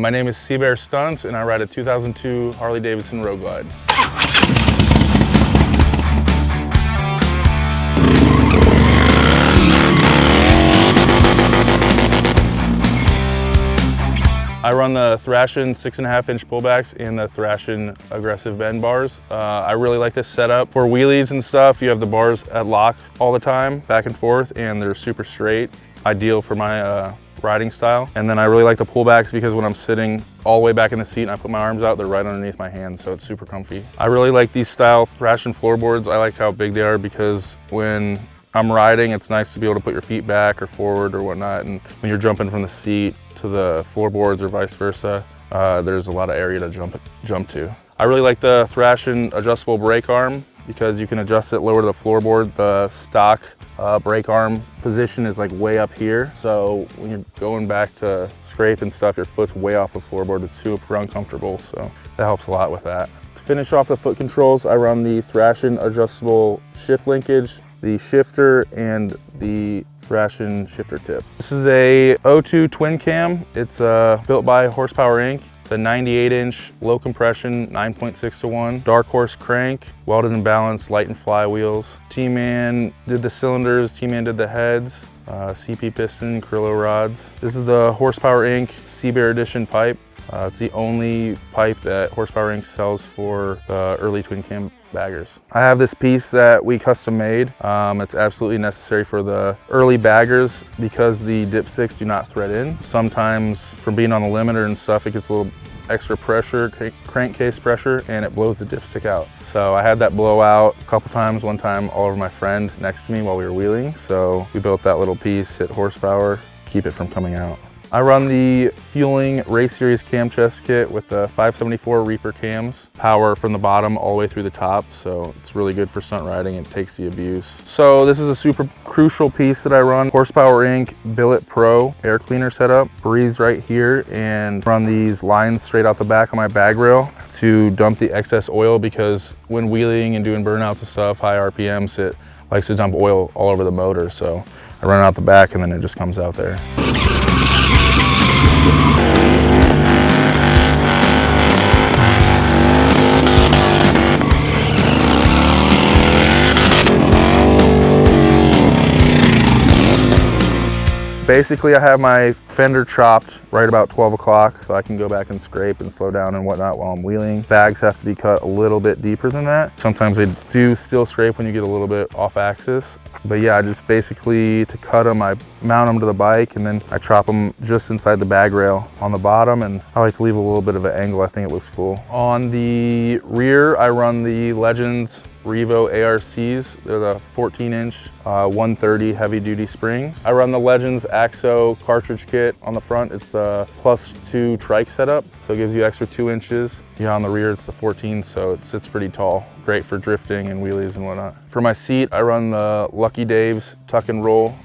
My name is Seabear Stunts and I ride a 2002 Harley-Davidson Road Glide. I run the Thrashin 6.5-inch pullbacks and the Thrashin aggressive bend bars. I really like this setup. For wheelies and stuff, you have the bars at lock all the time, back and forth, and they're super straight. Ideal for my riding style. And then I really like the pullbacks because when I'm sitting all the way back in the seat and I put my arms out, they're right underneath my hands, so it's super comfy. I really like these style Thrashin floorboards. I like how big they are because when I'm riding, it's nice to be able to put your feet back or forward or whatnot. And when you're jumping from the seat to the floorboards or vice versa, there's a lot of area to jump to. I really like the Thrashin adjustable brake arm because you can adjust it lower to the floorboard. The stock brake arm position is like way up here. So when you're going back to scrape and stuff, your foot's way off the floorboard. It's super uncomfortable. So that helps a lot with that. To finish off the foot controls, I run the Thrashin adjustable shift linkage, the shifter, and the Thrashin shifter tip. This is a 02 twin cam. It's built by Horsepower Inc. It's a 98-inch low compression 9.6:1 dark horse crank, welded and balanced, light and flywheels. T-Man did the cylinders, T-Man did the heads, CP piston, Crillo rods. This is the Horsepower Inc. Seabear Edition pipe. It's the only pipe that Horsepower Inc. sells for the early twin cam baggers. I have this piece that we custom made. It's absolutely necessary for the early baggers because the dipsticks do not thread in. Sometimes from being on the limiter and stuff, it gets a little extra pressure, crankcase pressure, and it blows the dipstick out. So I had that blow out a couple times, one time all over my friend next to me while we were wheeling. So we built that little piece at Horsepower, keep it from coming out. I run the Fueling Race Series cam chest kit with the 574 Reaper cams, power from the bottom all the way through the top, so it's really good for stunt riding and takes the abuse. So this is a super crucial piece that I run, Horsepower Inc. Billet Pro air cleaner setup. Breathes right here, and run these lines straight out the back of my bag rail to dump the excess oil because when wheeling and doing burnouts and stuff, high RPMs, it likes to dump oil all over the motor. So I run it out the back and then it just comes out there. Basically, I have my fender chopped right about 12 o'clock so I can go back and scrape and slow down and whatnot while I'm wheeling. Bags have to be cut a little bit deeper than that. Sometimes they do still scrape when you get a little bit off axis. But yeah, just basically to cut them, I mount them to the bike and then I chop them just inside the bag rail on the bottom, and I like to leave a little bit of an angle. I think it looks cool. On the rear, I run the Legends Revo ARCs. They're the 14-inch 130 heavy-duty springs. I run the Legends AXO cartridge kit on the front. It's the +2 trike setup, so it gives you extra 2 inches. Yeah, on the rear it's the 14, so it sits pretty tall. Great for drifting and wheelies and whatnot. For my seat, I run the Lucky Dave's tuck and roll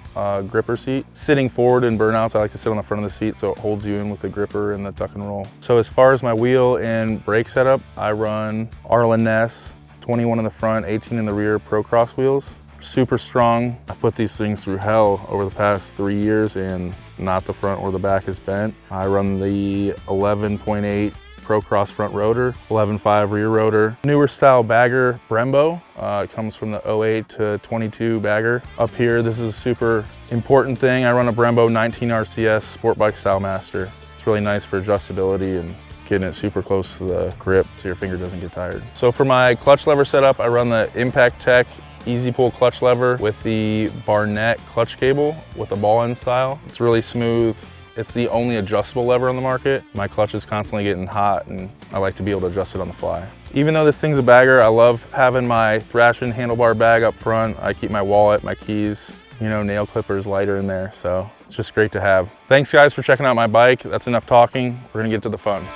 gripper seat. Sitting forward in burnouts, I like to sit on the front of the seat so it holds you in with the gripper and the tuck and roll. So as far as my wheel and brake setup, I run Arlen Ness 21 in the front, 18 in the rear Pro Cross wheels. Super strong. I've put these things through hell over the past 3 years and not the front or the back is bent. I run the 11.8 Pro Cross front rotor, 11.5 rear rotor. Newer style bagger Brembo. It comes from the 08 to 22 bagger. Up here, this is a super important thing. I run a Brembo 19 RCS Sport Bike Style Master. It's really nice for adjustability and getting it super close to the grip so your finger doesn't get tired. So for my clutch lever setup, I run the Impact Tech Easy Pull clutch lever with the Barnett clutch cable with the ball end style. It's really smooth. It's the only adjustable lever on the market. My clutch is constantly getting hot and I like to be able to adjust it on the fly. Even though this thing's a bagger, I love having my Thrashin handlebar bag up front. I keep my wallet, my keys, you know, nail clippers, lighter in there. So it's just great to have. Thanks guys for checking out my bike. That's enough talking. We're gonna get to the fun.